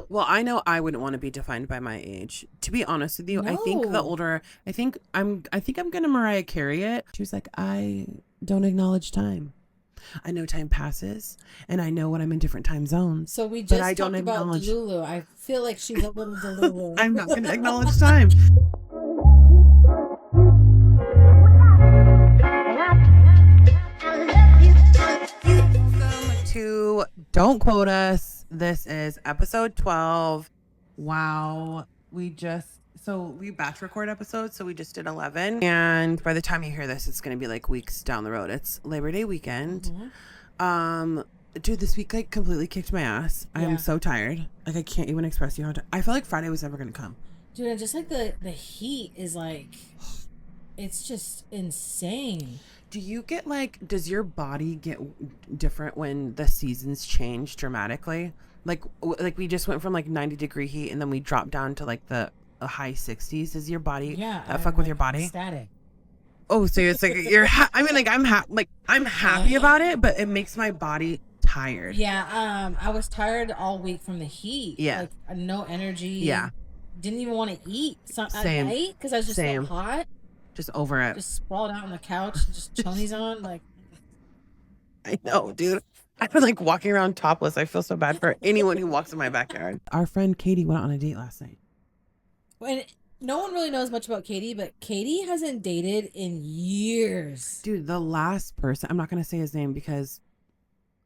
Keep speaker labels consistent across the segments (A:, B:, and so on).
A: Well, I know I wouldn't want to be defined by my age. To be honest with you, I think the
B: No.
A: older, I think I'm gonna Mariah Carey it. She was like, I don't acknowledge time. I know time passes, and I know when I'm in different time zones,
B: So we
A: but I
B: just
A: don't
B: talked about
A: acknowledge.
B: Delulu. I feel like she's a little Delulu.
A: I'm not gonna acknowledge time. Welcome to Don't Quote Us. This is episode 12. Wow. We batch record episodes, so we just did 11. And by the time you hear this, it's going to be like weeks down the road. It's Labor Day weekend. Dude, this week like completely kicked my ass. I am so tired. Like I can't even express to you how I felt like Friday was never going to come.
B: Dude, and just like the heat is like, it's just insane.
A: Do you get like, does your body get different when the seasons change dramatically? Like we just went from like 90-degree heat and then we dropped down to like the high 60s. Does your body fuck with your body?
B: Static.
A: Oh, so it's like I mean, like I'm happy about it, but it makes my body tired.
B: Yeah, I was tired all week from the heat.
A: Yeah.
B: Like no energy.
A: Yeah.
B: Didn't even want to eat at
A: Same.
B: night because I was just so hot.
A: Just over it.
B: Just sprawled out on the couch, just chonies on. Like,
A: I know, dude. I've been like walking around topless. I feel so bad for anyone who walks in my backyard. Our friend Katie went on a date last night.
B: and no one really knows much about Katie, but Katie hasn't dated in years.
A: Dude, the last person, I'm not going to say his name because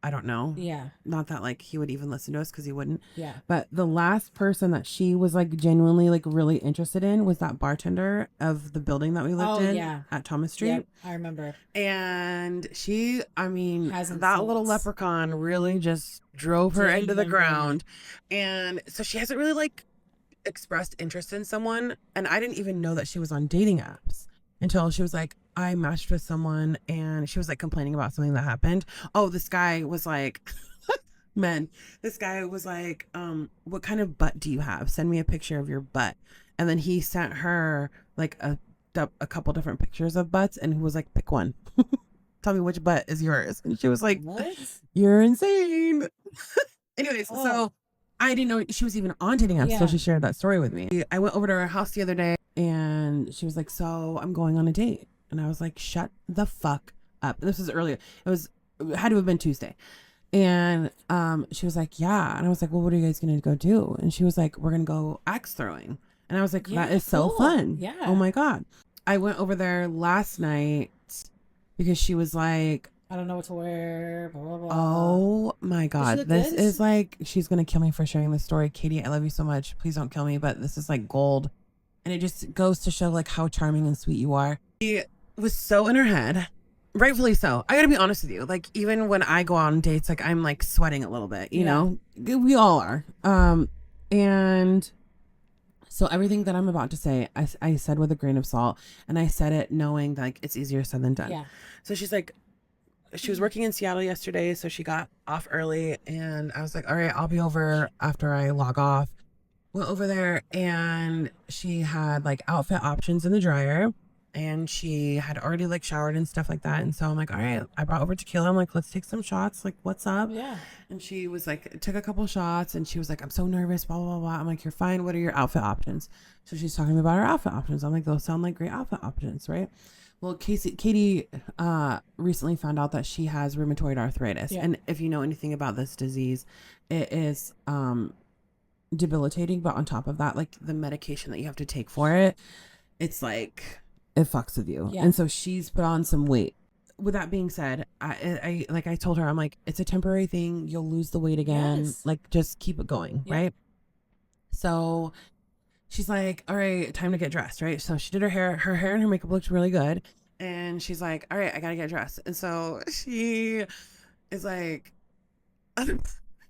A: I don't know.
B: Yeah.
A: Not that like he would even listen to us because he wouldn't.
B: Yeah.
A: But the last person that she was like genuinely like really interested in was that bartender of the building that we lived in at Thomas Street.
B: Yep, I remember.
A: And she, I mean,
B: Hasn't
A: that
B: since.
A: little leprechaun really just drove her into the ground. And so she hasn't really like expressed interest in someone. And I didn't even know that she was on dating apps until she was like, I matched with someone, and she was like complaining about something that happened. Oh, this guy was like, this guy was like, what kind of butt do you have? Send me a picture of your butt. And then he sent her like a couple different pictures of butts, and he was like, pick one. Tell me which butt is yours. And she was like, what? You're insane. Anyways, so I didn't know she was even on dating apps, so she shared that story with me. I went over to her house the other day, and she was like, so I'm going on a date. And I was like, shut the fuck up. This was earlier. It had to have been Tuesday. And she was like, yeah. And I was like, well, what are you guys going to go do? And she was like, we're going to go axe throwing. And I was like, that is so fun.
B: Yeah.
A: Oh my God. I went over there last night because she was like,
B: I don't know what to wear, blah, blah, blah.
A: Oh my God. This is like, she's going to kill me for sharing this story. Katie, I love you so much. Please don't kill me, but this is like gold. And it just goes to show like how charming and sweet you are. She was so in her head, rightfully so. I gotta be honest with you. Like even when I go on dates, like I'm like sweating a little bit, you know, we all are. And so everything that I'm about to say, I said with a grain of salt, and I said it knowing that, like it's easier said than done.
B: Yeah.
A: So she's like, she was working in Seattle yesterday, so she got off early, and I was like, all right, I'll be over after I log off. Went over there, and she had like outfit options in the dryer, and she had already like showered and stuff like that. And so I'm like, all right, I brought over tequila. I'm like, let's take some shots. Like, what's up?
B: Yeah.
A: And she was like, took a couple shots, and she was like, I'm so nervous, blah, blah, blah. I'm like, you're fine. What are your outfit options? So she's talking about her outfit options. I'm like, those sound like great outfit options, right? Well, Katie recently found out that she has rheumatoid arthritis. And if you know anything about this disease, it is debilitating. But on top of that, like the medication that you have to take for it, it's like, it fucks with you. And so she's put on some weight. With that being said, I told her, I'm like, it's a temporary thing. You'll lose the weight again. Like, just keep it going. Right. So she's like, all right, time to get dressed. Right. So she did her hair and her makeup looked really good. And she's like, all right, I got to get dressed. And so she is like,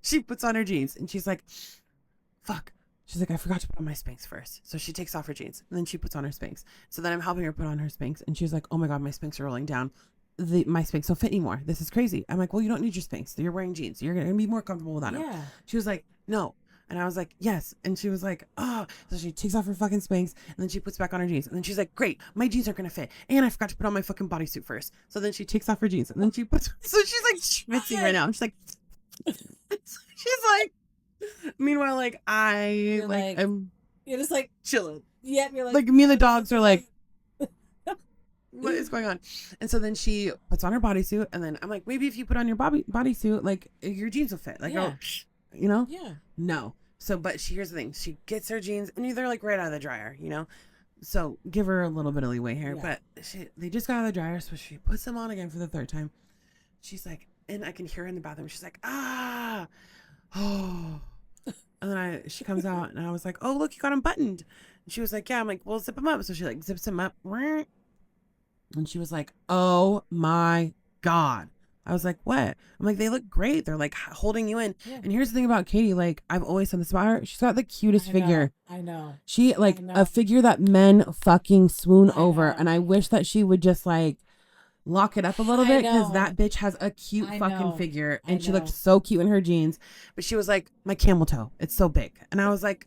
A: she puts on her jeans, and she's like, fuck. She's like, I forgot to put on my Spanx first. So she takes off her jeans, and then she puts on her Spanx. So then I'm helping her put on her Spanx, and she's like, oh my God, my Spanx are rolling down. My Spanx don't fit anymore. This is crazy. I'm like, well, you don't need your Spanx. You're wearing jeans. You're going to be more comfortable without them. She was like, no. And I was like, yes. And she was like, oh. So she takes off her fucking Spanx, and then she puts back on her jeans. And then she's like, great, my jeans are going to fit. And I forgot to put on my fucking bodysuit first. So then she takes off her jeans, and then she puts, so she's like schwitzing right now. She's like, she's like, Meanwhile, like
B: You're like,
A: I'm
B: you're just like,
A: chilling.
B: yeah, you're
A: Like me and the dogs are like, what is going on? And so then she puts on her bodysuit, and then I'm like, maybe if you put on your bodysuit, like your jeans will fit. Like,
B: Yeah.
A: you know?
B: Yeah.
A: No. So, but here's the thing: she gets her jeans, and they're like right out of the dryer, you know. So give her a little bit of leeway here.
B: Yeah.
A: But they just got out of the dryer, so she puts them on again for the third time. She's like, and I can hear her in the bathroom. She's like, ah, oh. And then she comes out, and I was like, oh, look, you got them buttoned. And she was like, yeah. I'm like, well, zip them up. So she like zips them up. And she was like, oh my God. I was like, what? I'm like, they look great. They're like holding you in.
B: Yeah.
A: And here's the thing about Katie. Like, I've always said this about her. She's got the cutest figure.
B: I know.
A: She like a figure that men fucking swoon over.
B: know.
A: And I wish that she would just like lock it up a little bit, because that bitch has a cute fucking figure. And she looked so cute in her jeans. But she was like, my camel toe, it's so big. And I was like,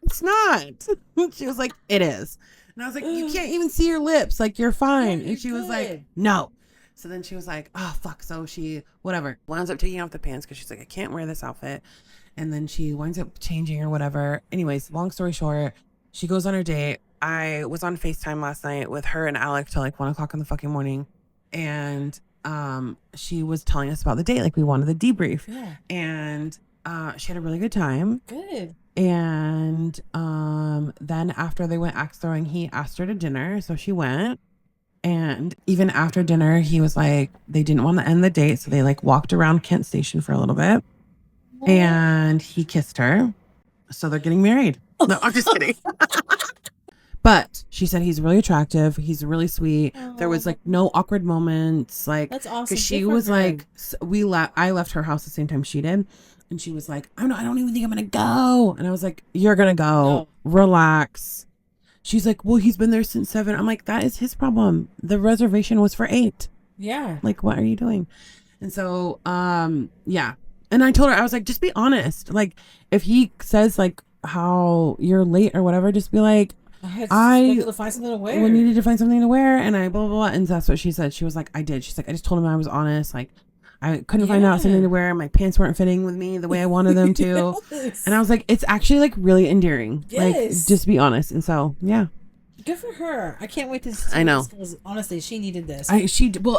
A: it's not. She was like, it is. And I was like, you can't even see your lips. Like, you're fine.
B: Yeah,
A: and she was like, no. So then she was like, oh, fuck. So she, whatever, winds up taking off the pants because she's like, I can't wear this outfit. And then she winds up changing or whatever. Anyways, long story short, she goes on her date. I was on FaceTime last night with her and Alec till like 1 o'clock in the fucking morning. And she was telling us about the date. Like, we wanted the debrief.
B: Yeah.
A: And she had a really good time.
B: Good.
A: And then after they went axe throwing, he asked her to dinner. So she went. And even after dinner, he was like, they didn't want to end the date. So they like walked around Kent Station for a little bit. And he kissed her. So they're getting married. No, I'm just kidding. But she said he's really attractive. He's really sweet. There was like no awkward moments. Like,
B: that's awesome.
A: Because she was like, I left her house the same time she did. And she was like, I don't even think I'm going to go. And I was like, you're going to go. No. Relax. She's like, well, he's been there since 7. I'm like, that is his problem. The reservation was for 8.
B: Yeah.
A: Like, what are you doing? And so, yeah. And I told her, I was like, just be honest. Like, if he says like how you're late or whatever, just be like, I
B: needed to find something to wear.
A: We needed to find something to wear. And I blah, blah, blah. And that's what she said. She was like, I did. She's like, I just told him I was honest. Like, I couldn't find out something to wear. My pants weren't fitting with me the way I wanted them to. Yes. And I was like, it's actually like really endearing. Yes. Like, just be honest. And so, yeah.
B: Good for her. I can't wait to see.
A: I know.
B: This, because honestly, she needed this.
A: And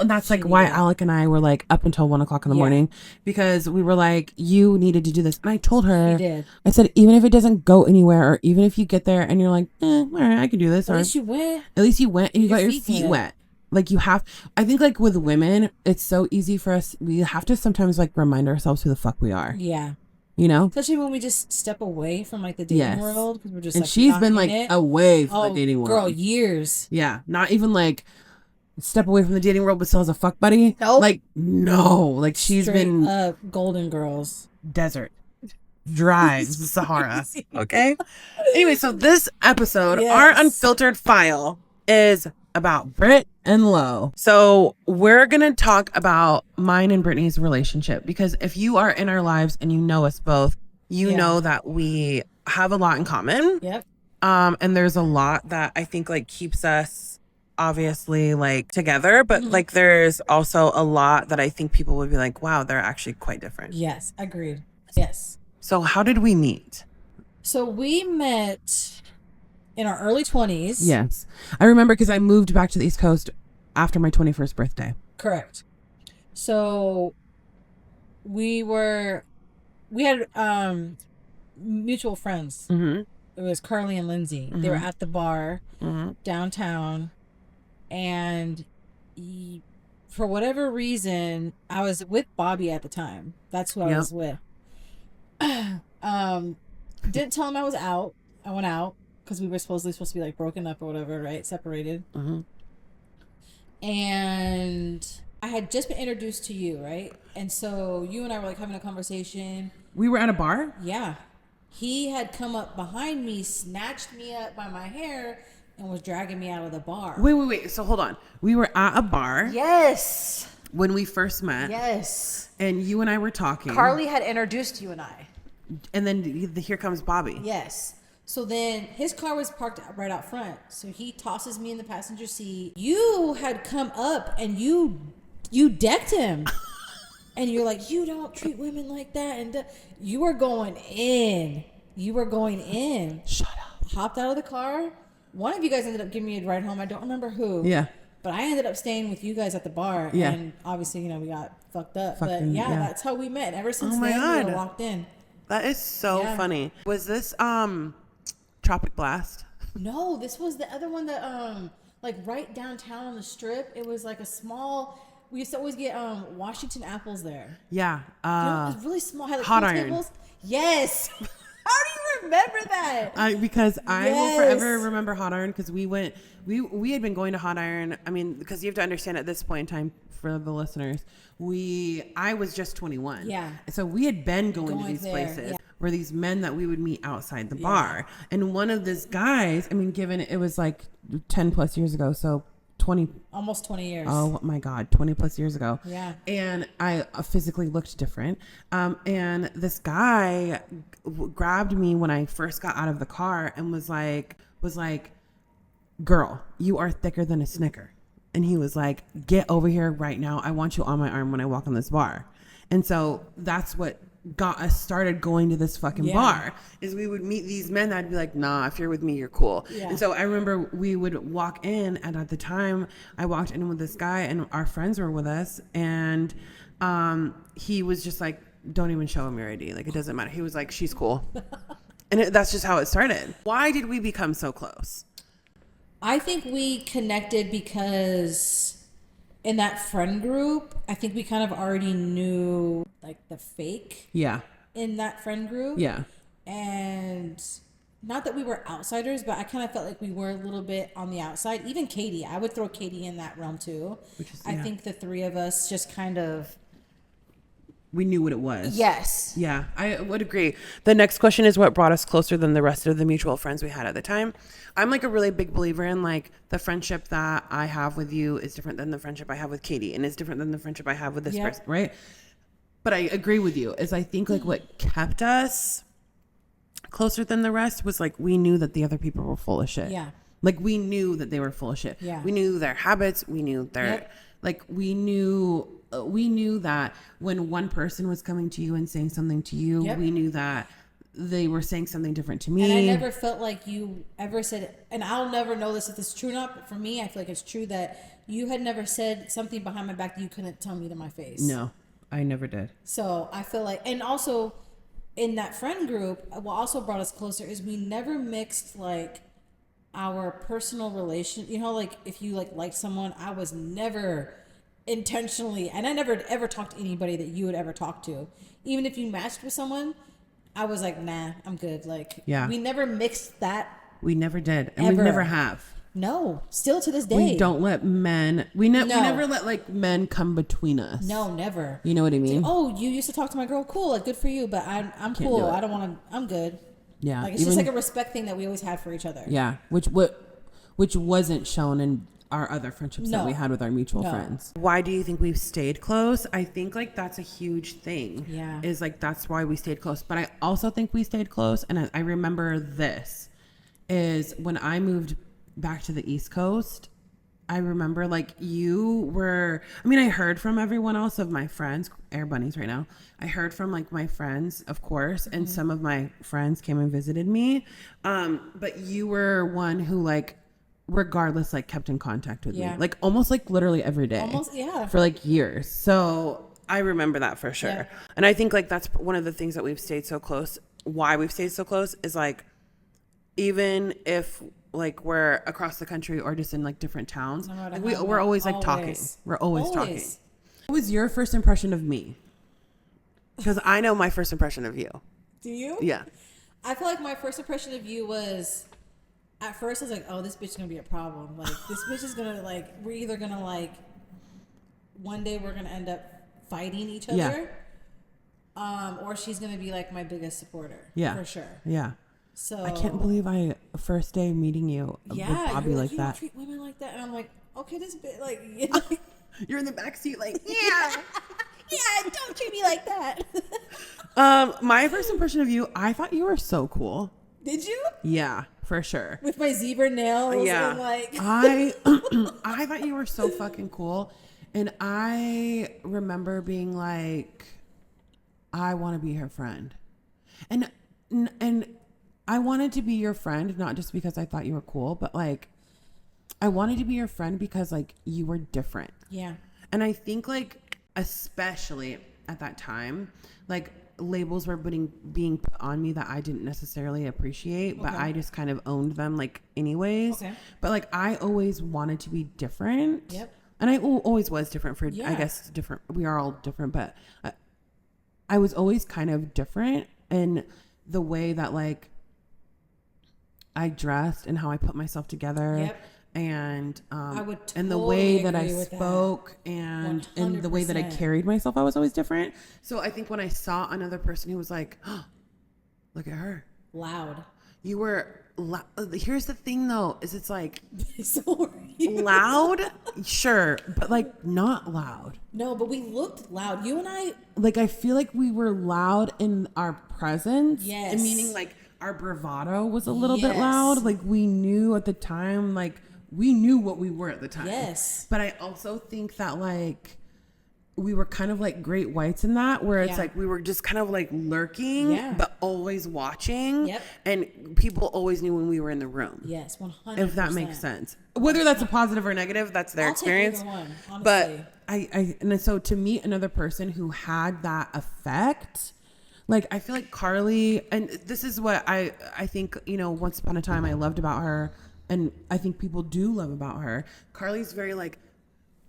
A: that's like why Alec and I were like up until 1 o'clock in the morning, because we were like, you needed to do this. And I told her, I said, even if it doesn't go anywhere, or even if you get there and you're like, all right, I can do this.
B: At least you went.
A: At least you went and you got your feet wet. Like, you have, I think like with women, it's so easy for us. We have to sometimes like remind ourselves who the fuck we are.
B: Yeah.
A: You know?
B: Especially when we just step away from like the dating world. Because we're just
A: and like, she's been like away from the dating world.
B: Girl, years.
A: Yeah. Not even like step away from the dating world, but still has a fuck buddy.
B: Nope.
A: Like, no. Like, she's been
B: Golden Girls.
A: Desert. Dry. Sahara. Okay? Anyway, so this episode, our unfiltered file is about Britt and Lo. So we're going to talk about mine and Brittany's relationship, because if you are in our lives and you know us both, you know that we have a lot in common.
B: Yep.
A: And there's a lot that I think like keeps us obviously like together, but like there's also a lot that I think people would be like, wow, they're actually quite different.
B: Yes, agreed. Yes.
A: So how did we meet?
B: So we met in our early 20s.
A: Yes. I remember because I moved back to the East Coast after my 21st birthday.
B: Correct. So we had mutual friends. Mm-hmm. It was Carly and Lindsay. Mm-hmm. They were at the bar downtown. And for whatever reason, I was with Bobby at the time. That's who I was with. Didn't tell him I was out. I went out because we were supposed to be like broken up or whatever, right? Separated. Mm-hmm. And I had just been introduced to you, right? And so you and I were like having a conversation.
A: We were at a bar?
B: Yeah. He had come up behind me, snatched me up by my hair, and was dragging me out of the bar.
A: Wait. So hold on. We were at a bar.
B: Yes.
A: When we first met.
B: Yes.
A: And you and I were talking.
B: Carly had introduced you and I.
A: And then here comes Bobby.
B: Yes. So then his car was parked right out front. So he tosses me in the passenger seat. You had come up and you decked him. And you're like, you don't treat women like that. And you were going in. You were going in.
A: Shut up.
B: Hopped out of the car. One of you guys ended up giving me a ride home. I don't remember who.
A: Yeah.
B: But I ended up staying with you guys at the bar.
A: Yeah.
B: And obviously, you know, we got fucked up.
A: Fucking,
B: but yeah,
A: yeah,
B: that's how we met. Ever since
A: Oh my
B: then,
A: God.
B: we were locked in.
A: That is so
B: Yeah.
A: funny. Was this Tropic Blast?
B: No, this was the other one that like right downtown on the strip. It was like a small. We used to always get Washington apples there.
A: Yeah.
B: You know, it was really small. Had like
A: Hot
B: pool
A: Iron.
B: tables. Yes. How do you remember that?
A: Because I will
B: Yes.
A: forever remember Hot Iron because we had been going to Hot Iron. I mean, because you have to understand at this point in time for the listeners, I was just 21.
B: Yeah.
A: So we had been going to these
B: there,
A: places
B: yeah.
A: where these men that we would meet outside the bar. And one of these guys, I mean, given it was like 10 plus years ago. So 20,
B: almost 20 years.
A: oh my God, 20 plus years ago.
B: Yeah.
A: And I physically looked different. And this guy grabbed me when I first got out of the car and was like, girl, you are thicker than a Snicker. And he was like, get over here right now. I want you on my arm when I walk in this bar. And so that's what got us started going to this fucking bar, is we would meet these men that'd be like, nah, if you're with me, you're cool.
B: Yeah.
A: And so I remember we would walk in, and at the time I walked in with this guy and our friends were with us, and he was just like, don't even show him your ID. Like, it doesn't matter. He was like, she's cool. And that's just how it started. Why did we become so close?
B: I think we connected because in that friend group, I think we kind of already knew like the fake
A: Yeah.
B: in that friend group.
A: Yeah.
B: And not that we were outsiders, but I kind of felt like we were a little bit on the outside. Even Katie, I would throw Katie in that realm too. I think the three of us just kind of...
A: We knew what it was.
B: Yes.
A: Yeah, I would agree. The next question is what brought us closer than the rest of the mutual friends we had at the time. I'm like a really big believer in like the friendship that I have with you is different than the friendship I have with Katie, and is different than the friendship I have with this person, right? But I agree with you. Is I think like what kept us closer than the rest was like we knew that the other people were full of shit.
B: Yeah.
A: Like we knew that they were full of shit.
B: Yeah.
A: We knew their habits. We knew their like we knew that when one person was coming to you and saying something to you, we knew that they were saying something different to me.
B: And I never felt like you ever said, and I'll never know this if it's true or not, but for me, I feel like it's true that you had never said something behind my back that you couldn't tell me to my face.
A: No, I never did.
B: So I feel like, and also in that friend group, what also brought us closer is we never mixed like our personal relation. You know, like if you like someone, I was never intentionally, and I never ever talked to anybody that you would ever talk to. Even if you matched with someone, I was like, nah, I'm good. Like, we never mixed that.
A: We never did, and we never have.
B: No, still to this day.
A: We don't let men. We never let like men come between us.
B: No, never.
A: You know what I mean?
B: Oh, you used to talk to my girl. Cool, like good for you, but I'm cool. I don't want to. I'm good.
A: Yeah,
B: like it's just like a respect thing that we always had for each other.
A: Yeah, which wasn't shown in our other friendships that we had with our mutual friends. Why do you think we've stayed close? I think like that's a huge thing.
B: Yeah.
A: Is like that's why we stayed close. But I also think we stayed close, and I remember this is when I moved back to the East Coast. I remember like you were, I mean, I heard from everyone else of my friends, air bunnies right now. I heard from like my friends, of course, and some of my friends came and visited me. But you were one who like, regardless, like kept in contact with me, like almost like literally every day, for like years. So I remember that for sure. And I think like that's one of the things that we've stayed so close. Why we've stayed so close is like, even if like we're across the country or just in like different towns, like we're always like talking. We're always talking. What was your first impression of me? Because I know my first impression of you.
B: Do you?
A: Yeah.
B: I feel like my first impression of you was, at first I was like, oh, this bitch is gonna be a problem. Like this bitch is gonna like, we're either gonna like, one day we're gonna end up fighting each other, or she's gonna be like my biggest supporter. Yeah, for sure.
A: Yeah.
B: So
A: I can't believe first day meeting you with Bobby like
B: you
A: that.
B: Don't treat women like that, and I'm like, okay, this bit like,
A: you're in the back seat, like
B: yeah, don't treat me like that.
A: My first impression of you, I thought you were so cool.
B: Did you?
A: Yeah, for sure.
B: With my zebra nails.
A: Yeah.
B: And like
A: I thought you were so fucking cool. And I remember being like, I want to be her friend. And I wanted to be your friend, not just because I thought you were cool, but like, I wanted to be your friend because like you were different.
B: Yeah.
A: And I think like, especially at that time, like labels were being put on me that I didn't necessarily appreciate, but I just kind of owned them like anyways. Okay. But like, I always wanted to be different.
B: Yep.
A: And I always was different for, I guess, different. We are all different, but I was always kind of different in the way that like I dressed and how I put myself together.
B: Yep.
A: And
B: I would totally
A: and the way that I
B: with
A: spoke and the way that I carried myself, I was always different. So I think when I saw another person who was like, oh, look at her.
B: Loud.
A: You were here's the thing though, is it's like
B: so
A: loud, sure, but like not loud.
B: No, but we looked loud. You and I,
A: like, I feel like we were loud in our presence.
B: Yes.
A: And meaning like our bravado was a little bit loud. Like we knew at the time, like we knew what we were at the time.
B: Yes.
A: But I also think that like we were kind of like great whites in that, where it's like we were just kind of like lurking, but always watching. Yep. And people always knew when we were in the room.
B: Yes, 100%.
A: If that makes sense. Whether that's a positive or negative, that's their experience.
B: Take either one, honestly.
A: But and so to meet another person who had that effect, like I feel like Carly, and this is what I think, you know, once upon a time I loved about her, and I think people do love about her. Carly's very like,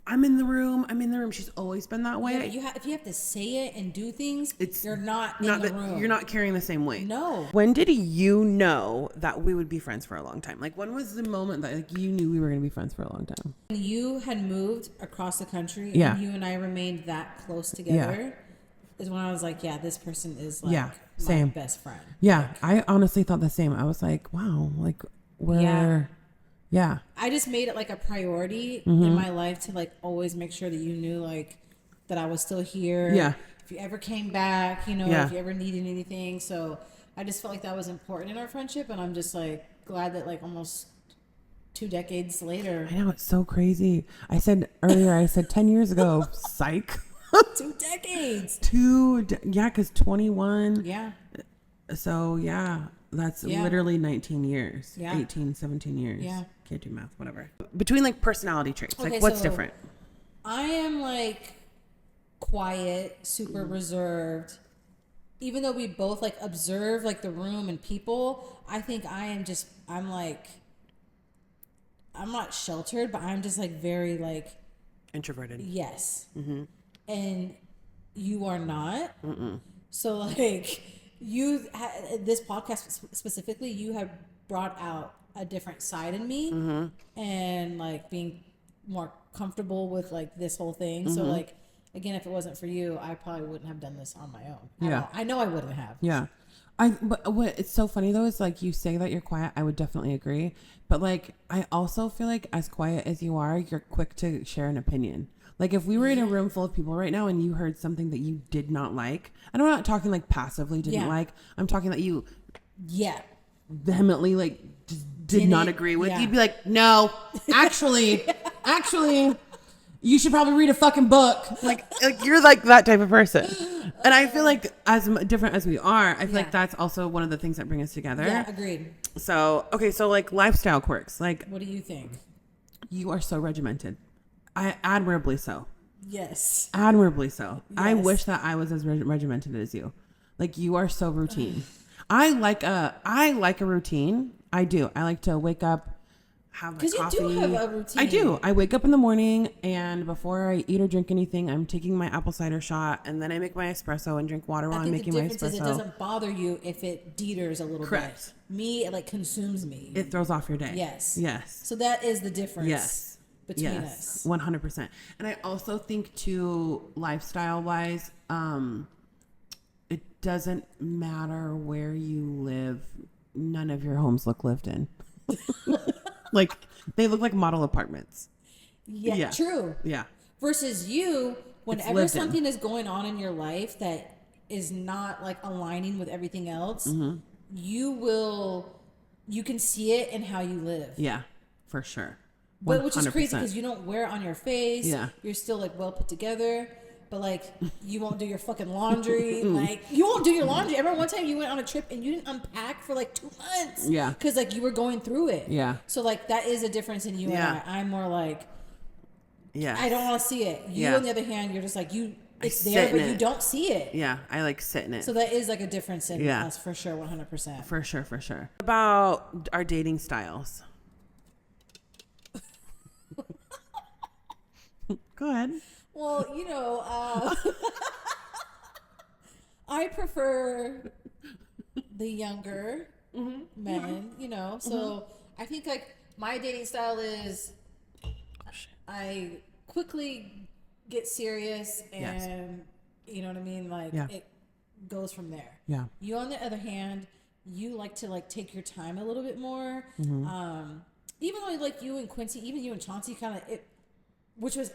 A: I'm in the room. She's always been that way.
B: Yeah, if you have to say it and do things, you're not in the room.
A: You're not carrying the same weight.
B: No.
A: When did you know that we would be friends for a long time? Like, when was the moment that like you knew we were going to be friends for a long time?
B: When you had moved across the country and you and I remained that close together is when I was like, yeah, this person is like my best friend.
A: Yeah, like, I honestly thought the same. I was like, wow, like we're... Yeah.
B: I just made it like a priority in my life to like always make sure that you knew like that I was still here.
A: Yeah.
B: If you ever came back, you know, if you ever needed anything. So I just felt like that was important in our friendship. And I'm just like glad that like almost 2 decades later.
A: I know, it's so crazy. I said earlier, 10 years ago, psych.
B: 2 decades.
A: Because 21.
B: Yeah.
A: So yeah. That's literally 19 years.
B: Yeah.
A: 18, 17 years.
B: Yeah.
A: Can't do math, whatever. Between like personality traits, like what's different?
B: I am like quiet, super reserved. Even though we both like observe like the room and people, I think I'm not sheltered, but I'm just like very like
A: introverted.
B: Yes. Mm-hmm. And you are not. Mm-mm. So like, this podcast specifically, you have brought out a different side in me, and like being more comfortable with like this whole thing. So like, again, if it wasn't for you, I probably wouldn't have done this on my own.
A: Yeah,
B: I know I wouldn't have.
A: Yeah, but what it's so funny though is like you say that you're quiet. I would definitely agree, but like I also feel like as quiet as you are, you're quick to share an opinion. Like if we were in a room full of people right now and you heard something that you did not like, and I'm not talking like passively didn't like, I'm talking that you vehemently like did not agree with, you'd be like, no, actually, you should probably read a fucking book. Like you're like that type of person. And I feel like as different as we are, I feel like that's also one of the things that bring us together.
B: Yeah, agreed.
A: So, okay, so like lifestyle quirks, like
B: what do you think?
A: You are so regimented. Admirably so.
B: Yes.
A: Admirably so. Yes. I wish that I was as regimented as you. Like you are so routine. I like a routine. I do. I like to wake up, have my coffee. Because you do have a routine. I do. I wake up in the morning, and before I eat or drink anything, I'm taking my apple cider shot, and then I make my espresso and drink water while I'm making my espresso. The difference is it doesn't bother you if it deters a little bit. Me, it like consumes me. It throws off your day. Yes. Yes. So that is the difference. Yes. Between us. 100%. And I also think too, lifestyle wise, it doesn't matter where you live. None of your homes look lived in. Like they look like model apartments. Yeah. True. Yeah. Versus you, whenever something is going on in your life that is not like aligning with everything else, you can see it in how you live. Yeah, for sure.
B: But which is crazy because you don't wear it on your face.
A: Yeah.
B: You're still like well put together. But like you won't do your fucking laundry. Like you won't do your laundry. I remember one time you went on a trip and you didn't unpack for like 2 months.
A: Yeah.
B: Because like you were going through it.
A: Yeah.
B: So like that is a difference in you and I. I'm more like,
A: yeah,
B: I don't want to see it. You on the other hand, you're just like it's there, but you don't see it.
A: Yeah, I like sit in it.
B: So that is like a difference in us for sure, 100%.
A: For sure. About our dating styles. Go ahead.
B: Well, I prefer the younger men, so I think like my dating style is I quickly get serious and you know what I mean? Like it goes from there. Yeah. You on the other hand, you like to like take your time a little bit more. Even though like you and Quincy, even you and Chauncey which was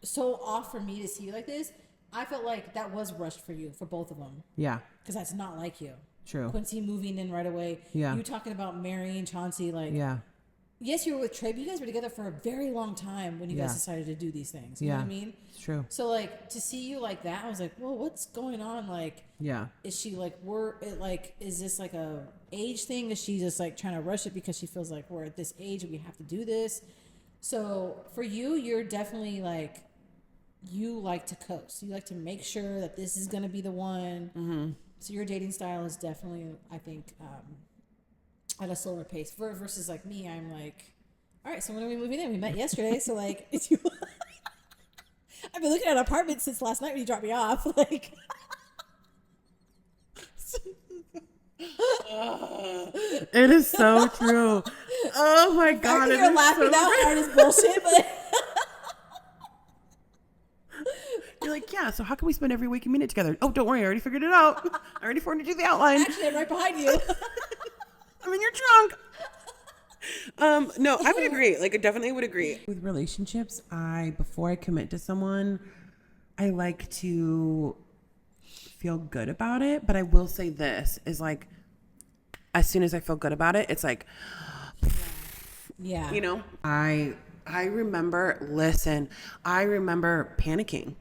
B: so off for me to see you like this, I felt like that was rushed for you, for both of them. Yeah. Because that's not like you. True. Quincy moving in right away. Yeah. You talking about marrying Chauncey, like. Yeah. Yes, you were with Trey, but you guys were together for a very long time when you guys decided to do these things. You know what I mean? It's true. So like to see you like that, I was like, well, what's going on? Like, is she like is this like a age thing? Is she just like trying to rush it because she feels like we're at this age and we have to do this? So for you, you're definitely like, you like to coast. You like to make sure that this is going to be the one. So your dating style is definitely, I think, at a slower pace. Versus like me, I'm like, all right, so when are we moving in? We met yesterday, so like, I've been looking at an apartment since last night when you dropped me off. Like,
A: it is so true. Oh my God.
B: You're laughing out hard as bullshit, but
A: you're like, yeah, so how can we spend every waking minute together? Oh, don't worry, I already figured it out. I already forwarded you the outline.
B: Actually, I'm right behind you.
A: I'm in your trunk. No, I would agree. Like, I definitely would agree. With relationships, before I commit to someone, I like to feel good about it. But I will say this is like, as soon as I feel good about it, it's like, yeah, I remember panicking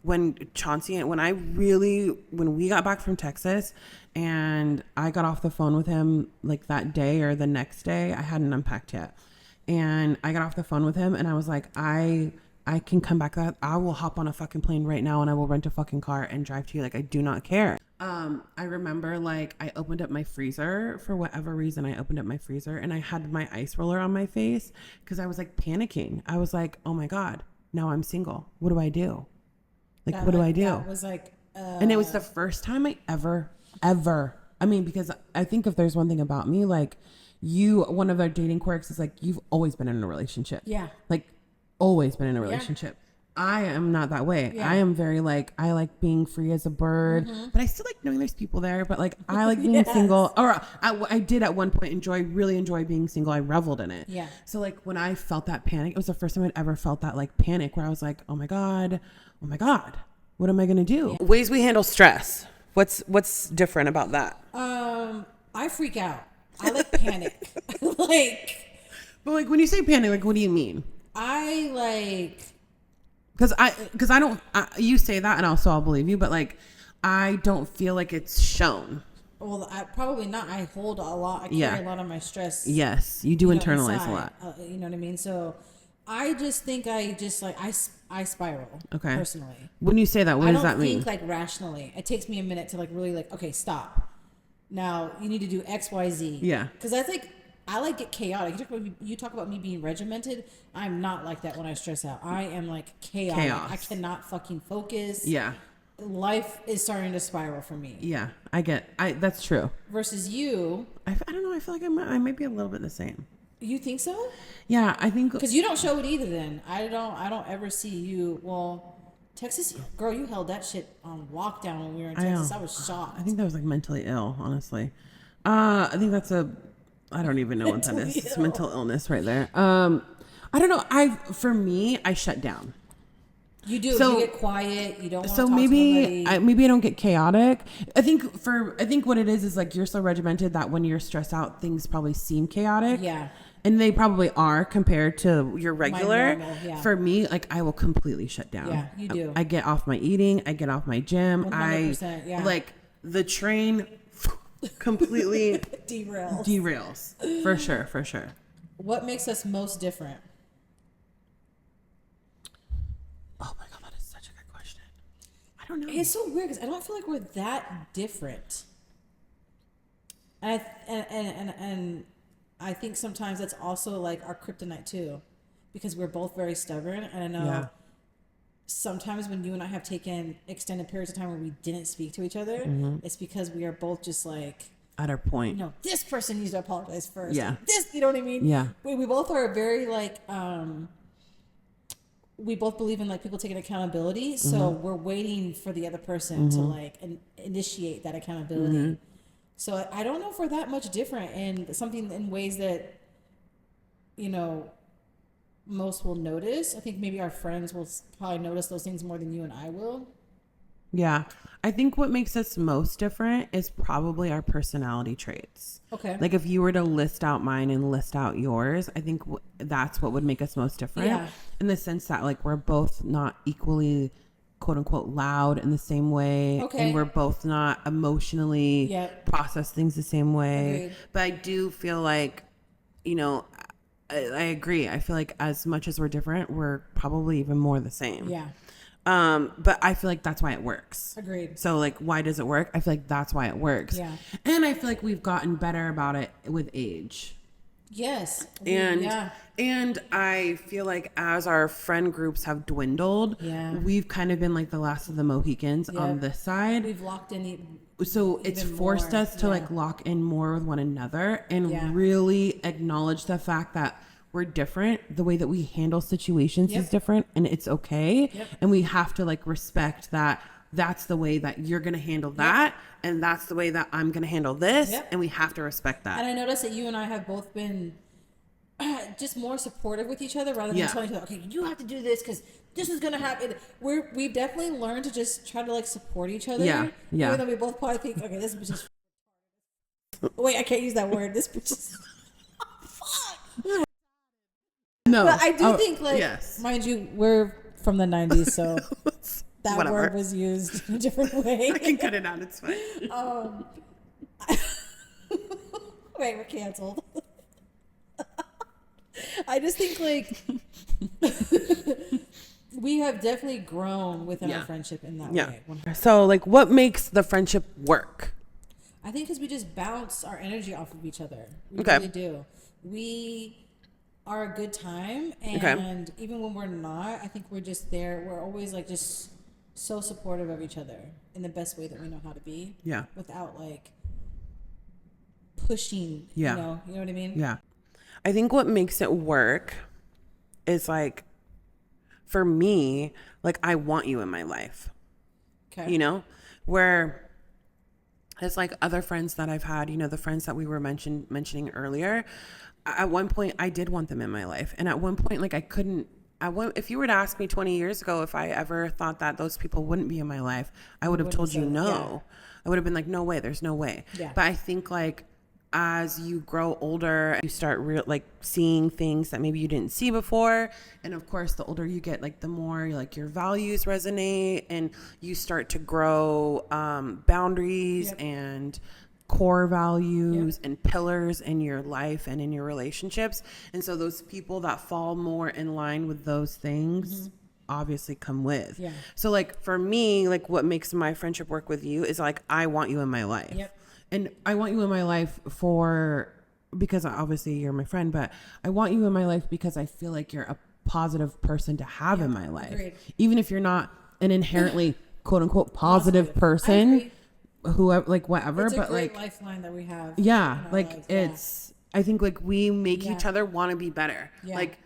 A: when we got back from Texas and I got off the phone with him like that day or the next day. I hadn't unpacked yet. And I got off the phone with him and I was like, I can come back. I will hop on a fucking plane right now and I will rent a fucking car and drive to you. Like, I do not care. I remember like I opened up my freezer for whatever reason. I opened up my freezer and I had my ice roller on my face because I was like panicking. I was like, oh my God, now I'm single. What do I do? Like, what do I do?
B: That was like,
A: and it was the first time I ever, I mean, because I think if there's one thing about me, like one of our dating quirks is like, you've always been in a relationship. Yeah. Like always been in a relationship. I am not that way. Yeah. I am very like, I like being free as a bird, but I still like knowing there's people there, but like, I like being single, or I did at one point really enjoy being single. I reveled in it. Yeah. So like when I felt that panic, it was the first time I'd ever felt that like panic where I was like, oh my God, what am I going to do? Yeah. Ways we handle stress. What's different about that?
B: I freak out. I like panic. But
A: like when you say panic, like, what do you mean?
B: I like,
A: because I don't, you say that and I'll believe you, but like, I don't feel like it's shown.
B: Well, probably not. I hold a lot. I carry a lot of my stress.
A: Yes, you do internalize
B: inside,
A: a lot.
B: You know what I mean? So I just think I spiral. Okay. Personally.
A: When you say that, what does that mean?
B: I don't think like rationally. It takes me a minute to like really like, okay, stop. Now you need to do X, Y, Z. Yeah. Because I like get chaotic. You talk about me being regimented. I'm not like that when I stress out. I am like chaotic. Chaos. I cannot fucking focus. Yeah. Life is starting to spiral for me. Yeah, that's true. Versus you. I don't know. I feel like I might be a little bit the same. You think so? Yeah, I think. Because you don't show it either then. I don't ever see you. Well, Texas, girl, you held that shit on lockdown when we were in Texas. I was shocked. I
A: think that was like mentally ill, honestly. I think that's I don't even know what that is. It's mental illness right there. I don't know. For me, I shut down.
B: You do.
A: So,
B: you get quiet. You don't want to
A: so
B: talk
A: maybe
B: to somebody.
A: maybe I don't get chaotic. I think what it is like you're so regimented that when you're stressed out, things probably seem chaotic.
B: Yeah.
A: And they probably are compared to your regular.
B: normal, yeah.
A: For me, like I will completely shut down.
B: Yeah, you do.
A: I get off my eating. I get off my gym.
B: 100%, yeah.
A: Like the train completely
B: derails.
A: For sure. For sure.
B: What makes us most different?
A: Oh my God, that is such a good question. I don't know.
B: It's so weird because I don't feel like we're that different. And I think sometimes that's also like our kryptonite too, because we're both very stubborn. And I know sometimes when you and I have taken extended periods of time where we didn't speak to each other, it's because we are both just like
A: at our point.
B: You know, this person needs to apologize first.
A: Yeah.
B: This, you know what I mean?
A: Yeah.
B: We both are very like, we both believe in like people taking accountability. So we're waiting for the other person to like initiate that accountability. So I don't know if we're that much different, and something in ways that, you know, most will notice. I think maybe our friends will probably notice those things more than you and I will.
A: Yeah. I think what makes us most different is probably our personality traits.
B: Okay.
A: Like if you were to list out mine and list out yours, I think that's what would make us most different.
B: Yeah.
A: In the sense that like we're both not equally quote unquote loud in the same way.
B: Okay.
A: And we're both not emotionally process things the same way.
B: Agreed.
A: But I do feel like, you know, I agree. I feel like as much as we're different, we're probably even more the same.
B: Yeah.
A: But I feel like that's why it works.
B: Agreed.
A: So like, why does it work? I feel like that's why it works.
B: Yeah.
A: And I feel like we've gotten better about it with age.
B: Yes.
A: And I feel like as our friend groups have dwindled, we've kind of been like the last of the Mohicans on this side.
B: We've locked in.
A: So it's forced us to like lock in more with one another and really acknowledge the fact that we're different. The way that we handle situations is different, and it's okay. And we have to like respect that. That's the way that you're going to handle that. And that's the way that I'm going to handle this. And we have to respect that.
B: And I noticed that you and I have both been just more supportive with each other rather than telling each other, okay, you have to do this because this is going to happen. We've definitely learned to just try to like support each other.
A: Yeah.
B: Even though we both probably think, okay, this bitch is wait, I can't use that word. This bitch is fuck.
A: No.
B: But I do think like, mind you, we're from the 90s, so that word was used in a different way.
A: I can cut it out. It's fine.
B: Wait, we're canceled. I just think like we have definitely grown within our friendship in that way.
A: So like what makes the friendship work?
B: I think because we just bounce our energy off of each other. We really do. We are a good time, and even when we're not, I think we're just there. We're always like just so supportive of each other in the best way that we know how to be. Yeah. Without like pushing. Yeah. You know what I mean?
A: Yeah. I think what makes it work is like, for me, like I want you in my life. Okay. You know, where it's like other friends that I've had, you know, the friends that we were mentioning earlier. At one point, I did want them in my life, and at one point, like if you were to ask me 20 years ago if I ever thought that those people wouldn't be in my life, I would have told you no. Yeah. I would have been like, no way, there's no way. Yeah. But I think like as you grow older, you start like seeing things that maybe you didn't see before. And of course, the older you get, like the more like your values resonate, and you start to grow boundaries and core values and pillars in your life and in your relationships. And so those people that fall more in line with those things obviously come with. Yeah. So like for me, like what makes my friendship work with you is like, I want you in my life. Yep. And I want you in my life because obviously you're my friend, but I want you in my life because I feel like you're a positive person to have in my life. Agreed. Even if you're not an inherently quote unquote positive person. Whoever, like whatever, it's a great
B: lifeline that we have.
A: Yeah, like it's. I think like we make each other want to be better. Yeah. Like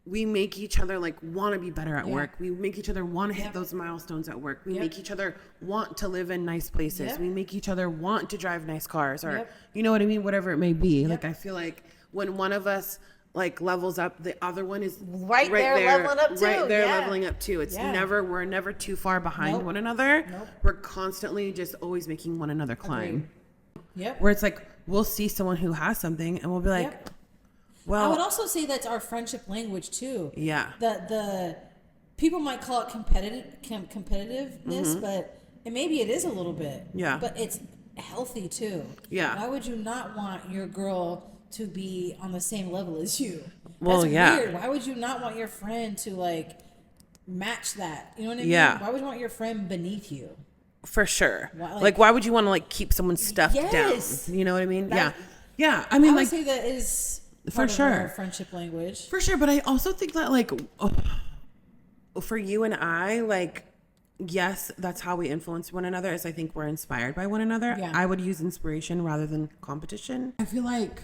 A: we make each other like want to be better at work. We make each other want to hit those milestones at work. We make each other want to live in nice places. We make each other want to drive nice cars, or you know what I mean, whatever it may be. Like I feel like when one of us like levels up, the other one is
B: right there leveling up too.
A: Right there
B: Yeah.
A: leveling up too. It's
B: Yeah.
A: we're never too far behind
B: Nope.
A: one another.
B: Nope.
A: We're constantly just always making one another climb.
B: Yep.
A: Where it's like we'll see someone who has something and we'll be like,
B: Yep.
A: well,
B: I would also say that's our friendship language too.
A: yeah.
B: The people might call it competitiveness, but and maybe it is a little bit.
A: Yeah.
B: But it's healthy too.
A: Yeah.
B: Why would you not want your girl to be on the same level as you?
A: Well,
B: That's
A: yeah.
B: weird. Why would you not want your friend to like match that? You know what I mean?
A: Yeah.
B: Why would you want your friend beneath you?
A: For sure.
B: Why-
A: Like, why would you want to like keep someone's stuff
B: Yes.
A: down? You know what I mean?
B: That-
A: Yeah. I mean,
B: I would
A: like,
B: say that is
A: for
B: part of
A: sure.
B: our friendship language.
A: for sure. But I also think that like, for you and I, like, yes, that's how we influence one another, is I think we're inspired by one another.
B: Yeah.
A: I would use inspiration rather than competition. I feel like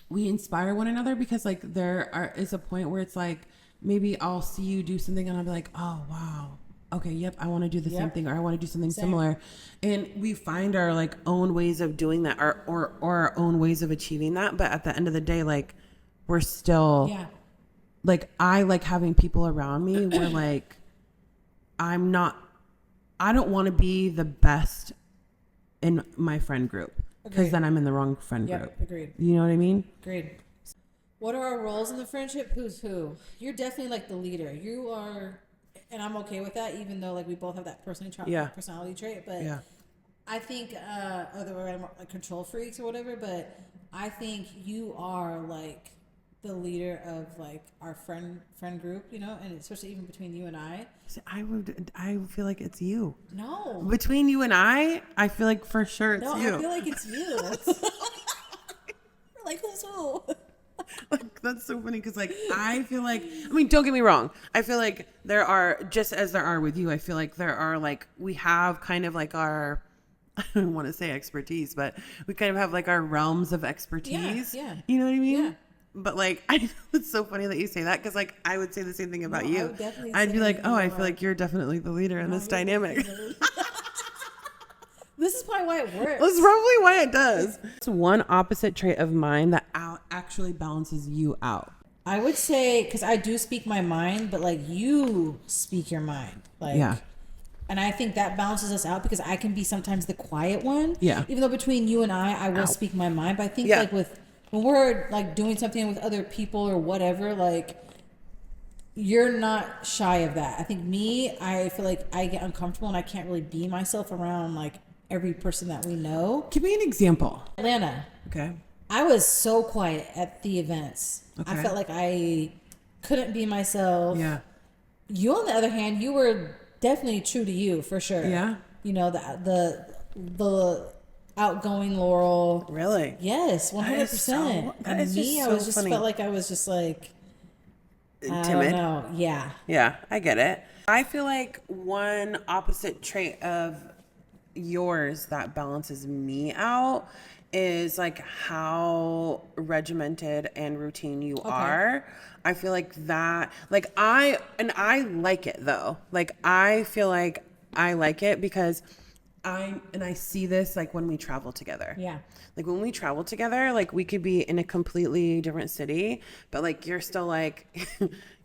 A: we inspire one another because like is a point where it's like, maybe I'll see you do something and I'll be like, oh, wow. Okay, yep, I want to do the same thing, or I want to do something similar. And we find our like own ways of doing that, or our own ways of achieving that. But at the end of the day, like, we're still, like, I like having people around me where like, I don't want to be the best in my friend group, because then I'm in the wrong friend group.
B: Agreed.
A: You know what I mean?
B: Agreed. What are our roles in the friendship? Who's who? You're definitely like the leader. You are, and I'm okay with that, even though like we both have that personality trait. But I think, other way, like control freaks or whatever. But I think you are like the leader of like our friend group, you know, and especially even between you and I.
A: I feel like it's you.
B: No.
A: Between you and I feel like for sure it's you.
B: I feel like it's you. Like, who's who?
A: Like, that's so funny because like I feel like, I mean, don't get me wrong, I feel like there are, just as there are with you, I feel like there are like, we have kind of like our, I don't want to say expertise, but we kind of have like our realms of expertise.
B: Yeah.
A: You know what I mean?
B: Yeah.
A: But like, it's so funny that you say that, because like I would say the same thing about you.
B: I'd
A: be like, oh, I feel like you're definitely the leader in this dynamic.
B: This is probably why it works.
A: That's probably why it does. It's one opposite trait of mine that actually balances you out.
B: I would say, because I do speak my mind, but like you speak your mind. Like, and I think that balances us out, because I can be sometimes the quiet one.
A: Yeah.
B: Even though between you and I will speak my mind. But I think like when we're like doing something with other people or whatever, like you're not shy of that. I think I feel like I get uncomfortable and I can't really be myself around like every person that we know.
A: Give me an example.
B: Atlanta.
A: Okay.
B: I was so quiet at the events.
A: Okay.
B: I felt like I couldn't be myself.
A: Yeah.
B: You, on the other hand, you were definitely true to you, for sure.
A: Yeah.
B: You know, the outgoing Laurel.
A: Really?
B: Yes, 100%. And me, I was just
A: funny.
B: felt like I was just like
A: Timid.
B: I don't know. Yeah.
A: Yeah, I get it. I feel like one opposite trait of yours that balances me out is like how regimented and routine you are. I feel like that, like I like it though. Like I feel like I like it because I see this like when we travel together.
B: Yeah.
A: Like when we travel together, like we could be in a completely different city, but like you're still like,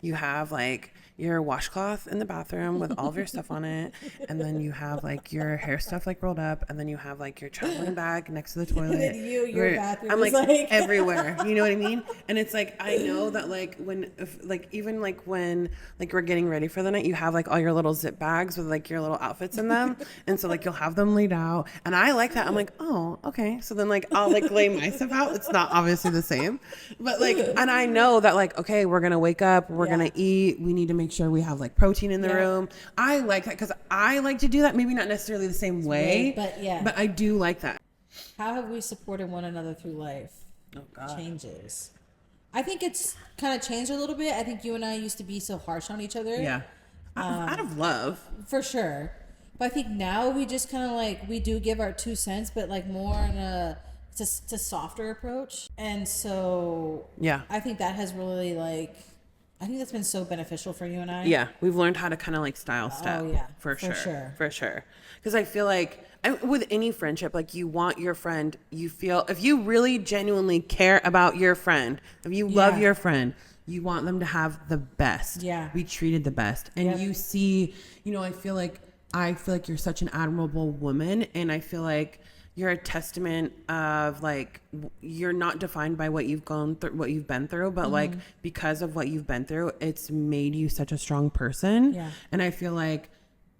A: you have like your washcloth in the bathroom with all of your stuff on it. And then you have like your hair stuff like rolled up. And then you have like your traveling bag next to the toilet.
B: And then your bathroom
A: I'm
B: is
A: like everywhere. You know what I mean? And it's like, I know that like even when like we're getting ready for the night, you have like all your little zip bags with like your little outfits in them. And so like you'll have them laid out. And I like that. I'm like, oh, okay. So then like I'll like lay my stuff out. It's not obviously the same. But like, and I know that like, okay, we're going to wake up, we're going to eat. We need to make sure we have like protein in the room. I like that because I like to do that. Maybe not necessarily the same way, but I do like that.
B: How have we supported one another through life?
A: Oh God.
B: Changes. I think it's kind of changed a little bit. I think you and I used to be so harsh on each other.
A: Yeah. Out of love.
B: For sure. But I think now we just kind of like, we do give our 2 cents, but like more in it's a softer approach. And so
A: yeah,
B: I think that has really like I think that's been so beneficial for you and I.
A: Yeah, we've learned how to kind of like style step.
B: Oh yeah,
A: for sure. Because I feel like with any friendship, like you want your friend, you feel if you really genuinely care about your friend, if you love your friend, you want them to have the best.
B: Yeah,
A: be treated the best. And you see, I feel like you're such an admirable woman, and I feel like you're a testament of like you're not defined by what you've gone through, what you've been through, but like because of what you've been through, it's made you such a strong person.
B: Yeah.
A: And I feel like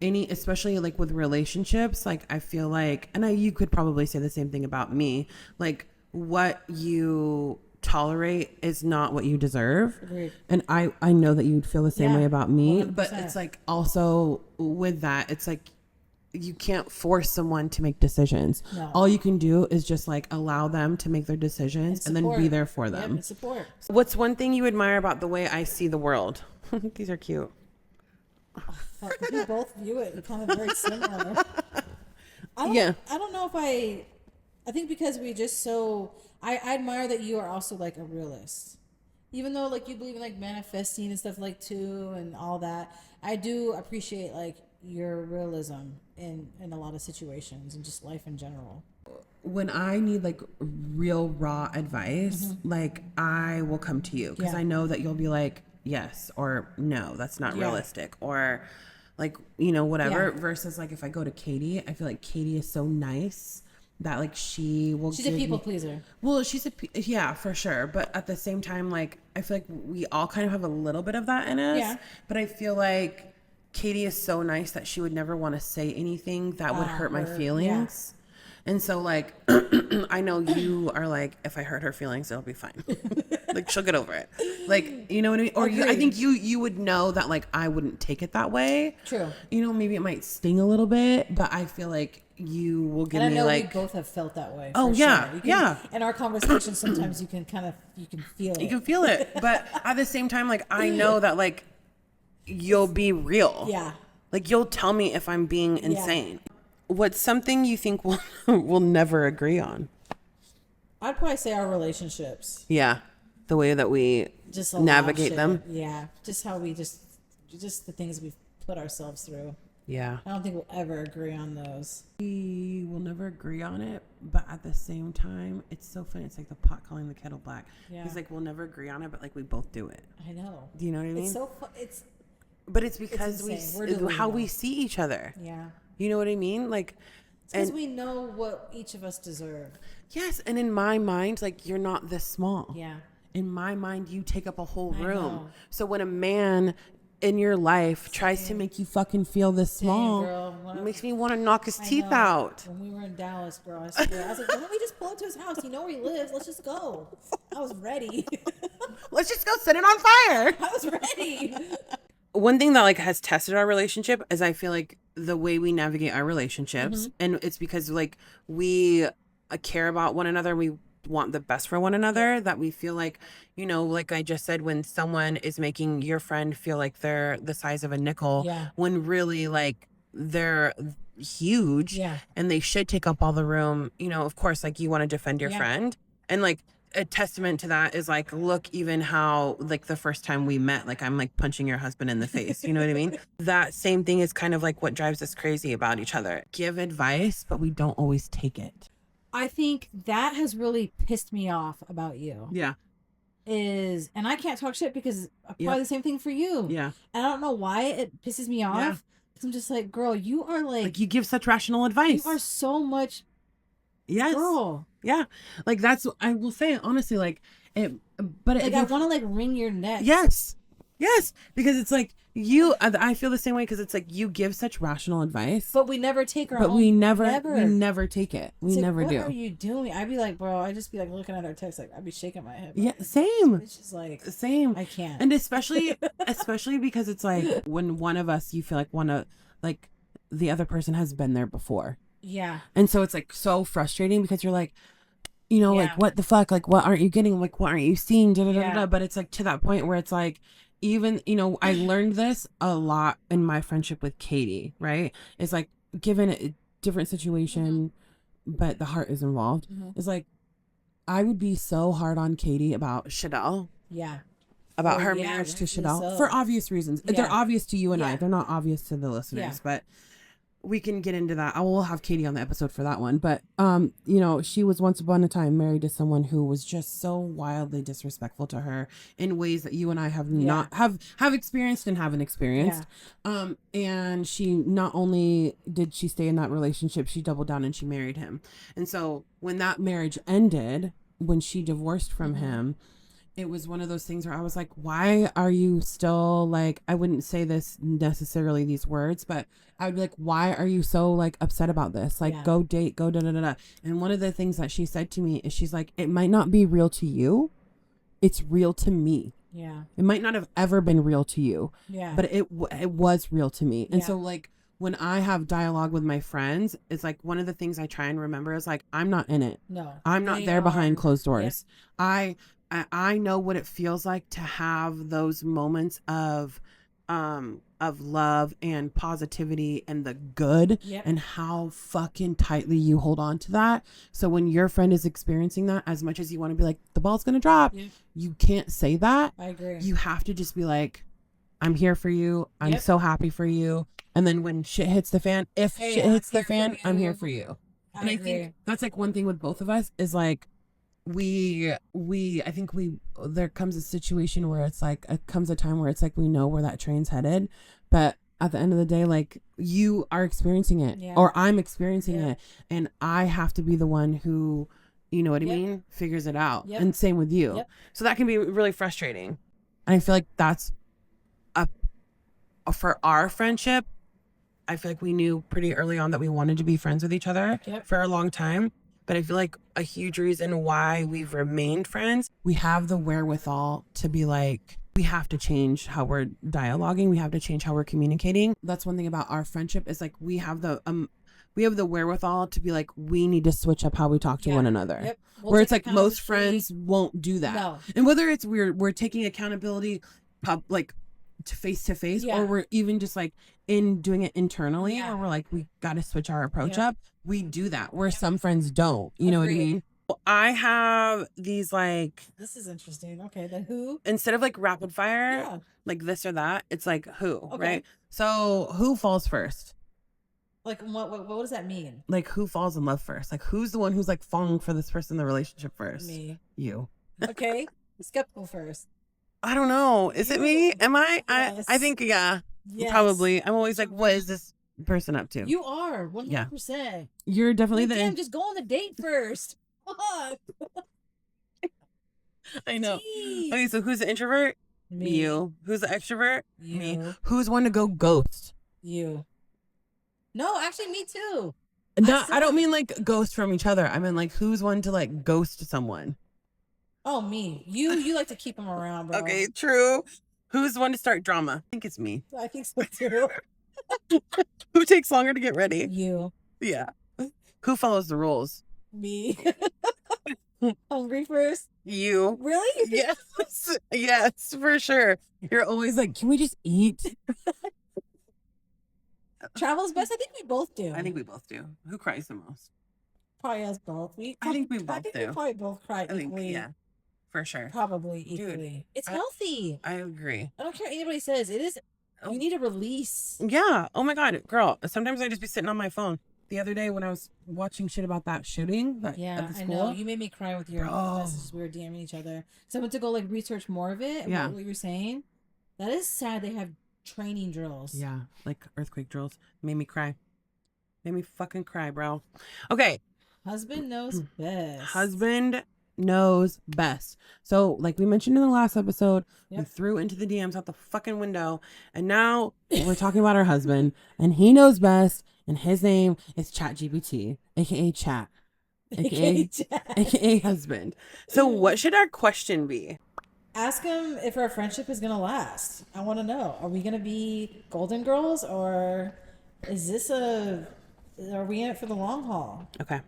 A: especially like with relationships, like I feel like, and you could probably say the same thing about me, like what you tolerate is not what you deserve.
B: Agreed.
A: And I know that you'd feel the same way about me,
B: 100%.
A: but it's like also with that, it's like you can't force someone to make decisions.
B: No.
A: All you can do is just like allow them to make their decisions and then be there for them.
B: And support.
A: What's one thing you admire about the way I see the world? These are cute.
B: We both view it kind of very similar. I don't know if I think because we just I admire that you are also like a realist. Even though like you believe in like manifesting and stuff like too and all that, I do appreciate like your realism in a lot of situations and just life in general.
A: When I need like real raw advice, like I will come to you because I know that you'll be like, yes, or no, that's not realistic, or like, whatever. Versus like if I go to Katie, I feel like Katie is so nice that like she's a
B: people pleaser.
A: Well, for sure. But at the same time, like I feel like we all kind of have a little bit of that in us. Yeah. But I feel like Katie is so nice that she would never want to say anything that would hurt my feelings. And so like, I know you are like, if I hurt her feelings, it'll be fine. Like she'll get over it. Like, you know what I mean? Or I think you would know that like, I wouldn't take it that way.
B: True.
A: Maybe it might sting a little bit, but I feel like you will give me like.
B: We both have felt that way.
A: Oh yeah.
B: Sure. In our conversations, sometimes you can feel it.
A: You can feel it. But at the same time, like I know that like, you'll be real.
B: Yeah.
A: Like you'll tell me if I'm being insane. What's something you think we'll never agree on?
B: I'd probably say our relationships.
A: Yeah. The way that we just navigate them.
B: Yeah. Just how we just the things we've put ourselves through.
A: Yeah.
B: I don't think we'll ever agree on those.
A: We will never agree on it, but at the same time, it's so funny. It's like the pot calling the kettle black. Yeah. He's like, we'll never agree on it, but like we both do it.
B: I know.
A: Do you know what I mean?
B: It's so fun.
A: But it's because how we see each other.
B: Yeah.
A: You know what I mean? Like,
B: because we know what each of us deserve.
A: Yes. And in my mind, like, you're not this small.
B: Yeah.
A: In my mind, you take up a whole room. So when a man in your life tries to make you fucking feel this small, it makes me want to knock his teeth out.
B: When we were in Dallas, girl, I swear, I was like, why don't we just pull up to his house? You know where he lives. Let's just go. I was ready.
A: Let's just go set it on fire.
B: I was ready.
A: One thing that like has tested our relationship is I feel like the way we navigate our relationships, and it's because like we care about one another, we want the best for one another, that we feel like, like I just said, when someone is making your friend feel like they're the size of a nickel, when really like they're huge and they should take up all the room, of course, like you want to defend your friend. And like a testament to that is like, look, even how like the first time we met, like I'm like punching your husband in the face. You know what I mean? That same thing is kind of like what drives us crazy about each other. Give advice, but we don't always take it.
B: I think that has really pissed me off about you.
A: Yeah.
B: And I can't talk shit because probably the same thing for you.
A: Yeah.
B: And I don't know why it pisses me off. Yeah. I'm just like, girl, you are like
A: you give such rational advice.
B: You are so much.
A: Yes.
B: Girl.
A: Yeah. Like that's, I will say honestly, like it, but
B: like I want to like wring your neck.
A: Yes. Yes. Because it's like I feel the same way because it's like you give such rational advice.
B: But we never take our own.
A: But we never take it. We never do.
B: What are you doing? I'd be like, bro, I'd just be like looking at our text, like I'd be shaking my head.
A: Yeah, same.
B: It's just like
A: same.
B: I can't.
A: And especially because it's like when one of us, you feel like the other person has been there before.
B: Yeah. And
A: so it's like so frustrating because you're like, like what the fuck? Like what aren't you getting? Like what aren't you seeing? But it's like to that point where it's like, even, I learned this a lot in my friendship with Katie, right? It's like, given a different situation, but the heart is involved. It's like, I would be so hard on Katie about Shadell.
B: Yeah.
A: about
B: Oh,
A: her
B: yeah,
A: marriage to
B: rightfully
A: Chanel
B: so.
A: for obvious reasons.
B: Yeah.
A: They're obvious to you and I.
B: Yeah.
A: They're not obvious to the listeners, but we can get into that. I will have Katie on the episode for that one. But you know, she was once upon a time married to someone who was just so wildly disrespectful to her in ways that you and I have not have experienced and haven't experienced. And she not only did she stay in that relationship, she doubled down and she married him. And so when that marriage ended, when she divorced from him, it was one of those things where I was like, why are you still like, I wouldn't say this necessarily these words, but I would be like, why are you so like upset about this? Like, go date, go da da da da. And one of the things that she said to me is she's like, it might not be real to you. It's real to me.
B: Yeah.
A: It might not have ever been real to you.
B: Yeah.
A: But it was real to me. And so like, when I have dialogue with my friends, it's like one of the things I try and remember is like, I'm not in it.
B: No.
A: I'm not there behind closed doors. Yep. I know what it feels like to have those moments of love and positivity and the good, and how fucking tightly you hold on to that. So when your friend is experiencing that, as much as you want to be like, the ball's gonna drop, you can't say that.
B: I agree.
A: You have to just be like, I'm here for you. I'm so happy for you. And then when shit hits the fan, if shit hits the fan, I'm here for you. And I think that's like one thing with both of us is like, there comes a situation where it's like, it comes a time where it's like, we know where that train's headed, but at the end of the day, like, you are experiencing it or I'm experiencing it, and I have to be the one who, you know what I mean, figures it out. And same with you. So that can be really frustrating. And I feel like that's for our friendship. I feel like we knew pretty early on that we wanted to be friends with each other for a long time. But I feel like a huge reason why we've remained friends, we have the wherewithal to be like, we have to change how we're dialoguing. We have to change how we're communicating. That's one thing about our friendship is like, we have the wherewithal to be like, we need to switch up how we talk to one another. Where it's like most friends won't do that. No. And whether it's we're taking accountability like to face, or we're even just like in doing it internally, where we're like, we got to switch our approach up. We do that where some friends don't, you know what I mean? I have these like,
B: this is interesting. Okay. The who,
A: instead of like rapid fire, like this or that, it's like who, right? So who falls first?
B: Like what does that mean?
A: Like who falls in love first? Like who's the one who's like falling for this person in the relationship first?
B: Me.
A: You.
B: Okay. Skeptical first.
A: I don't know. Is it me? Am I?
B: Yes.
A: I think, probably. I'm always like, what is this person up to?
B: You are 100%.
A: You're definitely
B: Damn, just go on the date first. Fuck.
A: I know.
B: Jeez.
A: Okay, so who's the introvert?
B: Me.
A: You. Who's the extrovert?
B: You.
A: Me. Who's one to go ghost?
B: You. No, actually, me too.
A: No, I don't mean like ghost from each other. I mean like, who's one to like ghost someone?
B: Oh, me. You like to keep them around, bro.
A: Okay, true. Who's the one to start drama? I think it's me.
B: I think so too.
A: Who takes longer to get ready?
B: You.
A: Yeah. Who follows the rules?
B: Me. Hungry first?
A: You.
B: Really?
A: Yes. Yes, for sure. You're always like, can we just eat?
B: Travel's best? I think we both do.
A: I think we both do. Who cries the most?
B: Probably us both.
A: I think we both do.
B: We probably both cry equally.
A: Yeah, for sure.
B: Probably equally. Dude, it's healthy.
A: I agree.
B: I don't care what anybody says. It is. You need a release.
A: Yeah. Oh my God, girl. Sometimes I just be sitting on my phone. The other day when I was watching shit about that shooting at the school.
B: I know. You made me cry with your messages. We were DMing each other. So I went to go like research more of it. And what you were saying. That is sad. They have training drills.
A: Yeah, like earthquake drills. Made me cry. Made me fucking cry, bro. Okay.
B: Husband knows best.
A: Husband knows best. So, like we mentioned in the last episode, we threw into the DMs out the fucking window, and now we're talking about our husband, and he knows best, and his name is ChatGPT, aka Chat, aka husband. So, what should our question be?
B: Ask him if our friendship is gonna last. I want to know. Are we gonna be golden girls, or is this are we in it for the long haul?
A: Okay.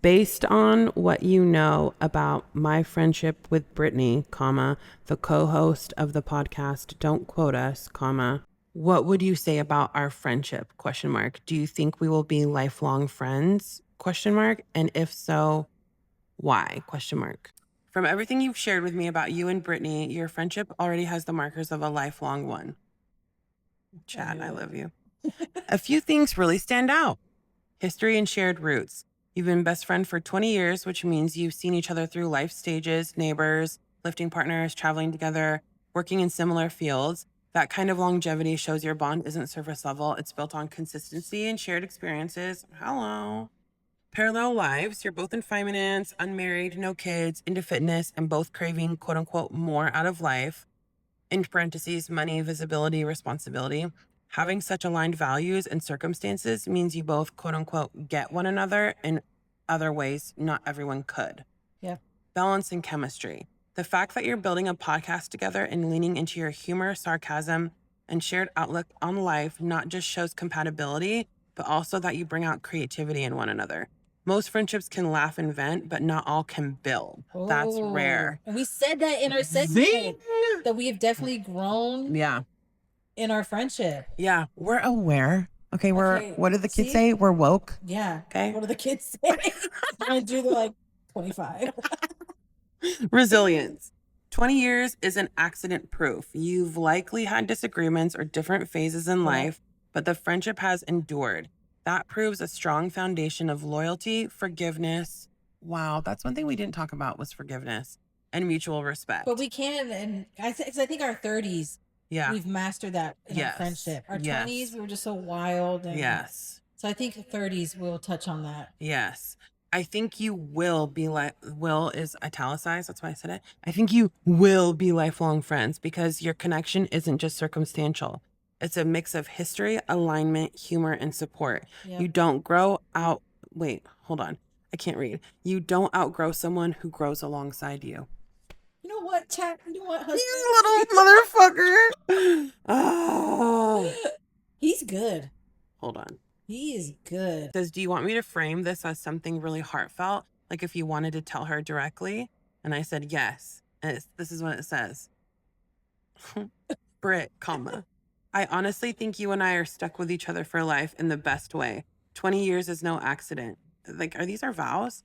A: Based on what you know about my friendship with Brittany, comma, the co-host of the podcast, Don't Quote Us, comma, what would you say about our friendship? Question mark. Do you think we will be lifelong friends? Question mark. And if so, why? Question mark. From everything you've shared with me about you and Brittany, your friendship already has the markers of a lifelong one. Chad, I love you. A few things really stand out. History and shared roots. You've been best friend for 20 years, which means you've seen each other through life stages, neighbors, lifting partners, traveling together, working in similar fields. That kind of longevity shows your bond isn't surface level. It's built on consistency and shared experiences. Hello. Parallel lives. You're both in finance, unmarried, no kids, into fitness, and both craving, quote unquote, more out of life. In parentheses, money, visibility, responsibility. Having such aligned values and circumstances means you both, quote unquote, get one another in other ways not everyone could.
B: Yeah.
A: Balance and chemistry. The fact that you're building a podcast together and leaning into your humor, sarcasm, and shared outlook on life not just shows compatibility, but also that you bring out creativity in one another. Most friendships can laugh and vent, but not all can build. That's rare.
B: And we said that in our segment, that we have definitely grown in our friendship.
A: Yeah. We're aware. Okay, what do the kids say? We're woke.
B: Yeah.
A: Okay.
B: What do the kids say? I do the like 25.
A: Resilience. 20 years isn't accident proof. You've likely had disagreements or different phases in life, but the friendship has endured. That proves a strong foundation of loyalty, forgiveness. Wow, that's one thing we didn't talk about was forgiveness and mutual respect.
B: But we can, and I think our 30s, we've mastered that in our friendship. Our 20s, we were just so wild. And so I think the 30s, we'll touch on that.
A: Yes. I think you will be will is italicized. That's why I said it. I think you will be lifelong friends because your connection isn't just circumstantial. It's a mix of history, alignment, humor, and support. Yep. You don't grow out. Wait, hold on. I can't read. You don't outgrow someone who grows alongside you.
B: You know what, Chad? You know what, husband?
A: You little motherfucker. Oh.
B: He's good.
A: Hold on.
B: He is good.
A: It says, do you want me to frame this as something really heartfelt? Like if you wanted to tell her directly? And I said, yes. And this is what it says. Britt, comma. I honestly think you and I are stuck with each other for life in the best way. 20 years is no accident. Like, are these our vows?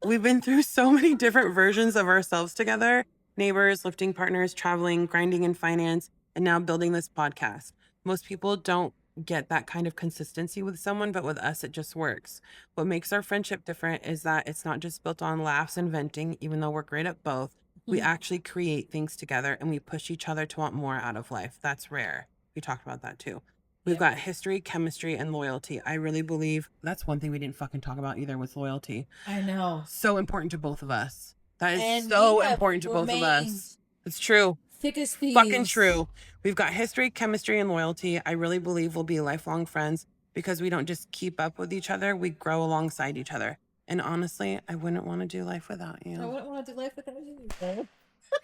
A: We've been through so many different versions of ourselves together. Neighbors, lifting partners, traveling, grinding in finance, and now building this podcast. Most people don't get that kind of consistency with someone, but with us, it just works. What makes our friendship different is that it's not just built on laughs and venting, even though we're great at both. We actually create things together and we push each other to want more out of life. That's rare. We talked about that too. We've got history, chemistry, and loyalty. I really believe that's one thing we didn't fucking talk about either was loyalty.
B: I know.
A: So important to both of us. That is so important to both of us. It's true.
B: Thick as thieves.
A: Fucking true. We've got history, chemistry, and loyalty. I really believe we'll be lifelong friends because we don't just keep up with each other. We grow alongside each other. And honestly, I wouldn't want to do life without you.
B: I wouldn't want to do life without you.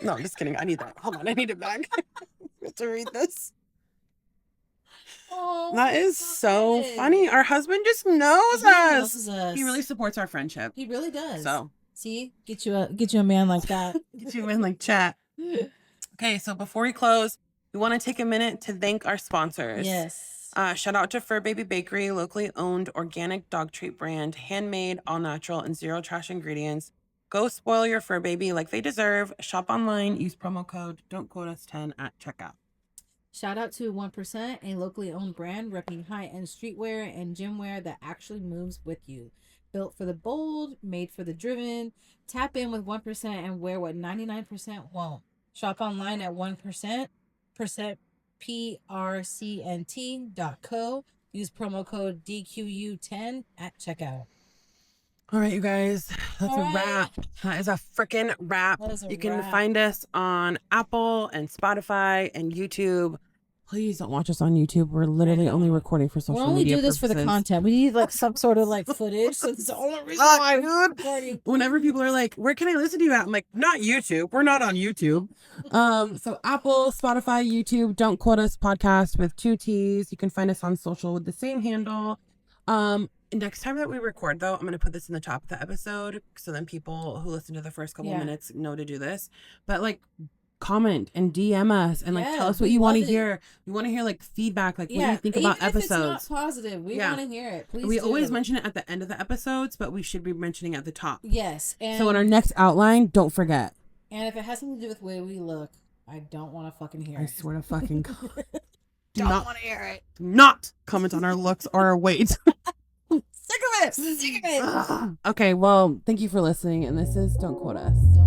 A: No, I'm just kidding. I need that. Hold on. I need it back. to read this.
B: Oh,
A: that is so funny. Our husband just knows us. He really supports our friendship.
B: He really does.
A: So
B: see, get you a man like that.
A: Get you a man like Chat. Okay, so before we close, we want to take a minute to thank our sponsors.
B: Yes.
A: Shout out to Fur Baby Bakery, locally owned organic dog treat brand, handmade, all natural, and zero trash ingredients. Go spoil your fur baby like they deserve. Shop online. Use promo code Don't Quote Us 10 at checkout.
B: Shout out to 1%, a locally owned brand repping high-end streetwear and gym wear that actually moves with you. Built for the bold, made for the driven. Tap in with 1% and wear what 99% won't. Shop online at 1%, PRCNT.co. Use promo code DQU10 at checkout.
A: All right, you guys, that's a wrap. That is a freaking wrap. You can find us on Apple and Spotify and YouTube. Please don't watch us on YouTube. We're literally only recording for social media.
B: We only do this for the content. We need like some sort of like footage. So it's the only reason why I'm recording.
A: Whenever people are like, where can I listen to you at? I'm like, not YouTube. We're not on YouTube. So Apple, Spotify, YouTube, Don't Quote Us podcast with 2 T's. You can find us on social with the same handle. Next time that we record, though, I'm going to put this in the top of the episode so then people who listen to the first couple minutes know to do this. But like, comment and DM us and like tell us what you want to hear. We want to hear like feedback, like what do you think about episodes?
B: Even if it's not positive, we want to hear it. Please
A: we always mention it at the end of the episodes, but we should be mentioning it at the top.
B: Yes. And
A: so in our next outline, don't forget.
B: And if it has something to do with the way we look, I don't want to fucking hear it.
A: I swear to fucking God.
B: Don't want to hear it.
A: Do not comment on our looks or our weight.
B: Sick of it. Sick of it.
A: Okay, well, thank you for listening. And this is Don't Quote Us.
B: Don't